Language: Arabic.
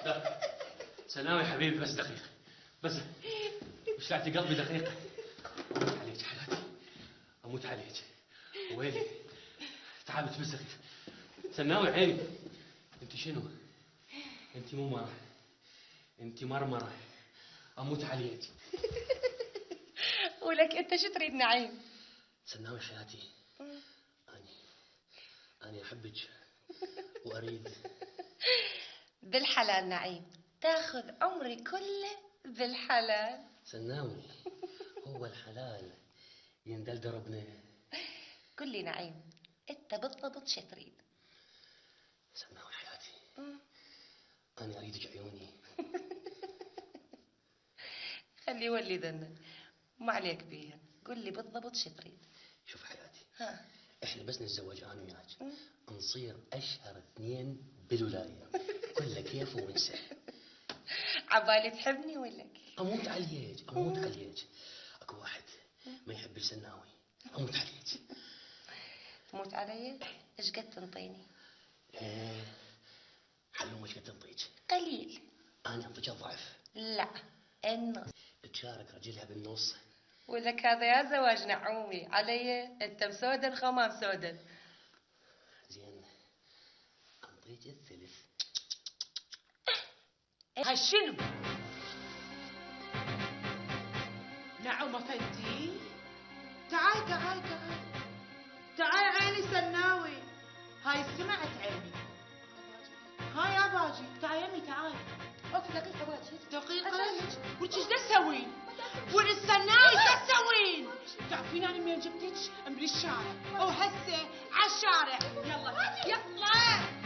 لا سناوي حبيبي، بس دقيقة بس، مشلعتي قلبي دقيقة. أموت عليك حياتي، أموت عليك. ويلي تعبت بس دقيقة. سناوي عيني، أنت شنو؟ أنت مو مرة، أنت مرمرة، أموت عليك. ولك أنت شو تريد نعيم؟ سناوي حياتي، أنا أحبك وأريد بالحلال نعيم، تاخذ عمري كله بالحلال. سناوي، هو الحلال يندل دربنا. قل لي نعيم، أنت بالضبط شو تريد؟ سناوي حياتي، أنا أريدك عيوني. خلي يولي ذنك، ما عليك بيها، قل لي بالضبط شو تريد. شوف حياتي، ها، احنا بس نتزوج انا وياك نصير اشهر اثنين بالولايه، كله كيف ونسى. عبالي تحبني ولا كيف؟ اموت عليك، اموت عليك. اكو واحد ما يحب السناوي، اموت عليك. تموت علي؟ ايش قد تنطيني؟ ايه حلومك قد تنطيك؟ قليل. انا انطيك الضعف. لا، النص. تشارك رجلها بالنص. ولك هذا يا زواج نعومي علي، انت مسودن خما مسودن. زين انطيك الثلث. هاي شنو؟ نعوم افندي، تعال تعال تعال تعال عيني سناوي، هاي سمعت عيني. هاي يا باجي تعال يمي تعال. اوكي دقيقة باجي. دقيقة؟ وش دا تسوين؟ والسناوي دا تسوين؟ تعرفين انا منين جبتك؟ من الشارع، وهسه عالشارع. يلا يلا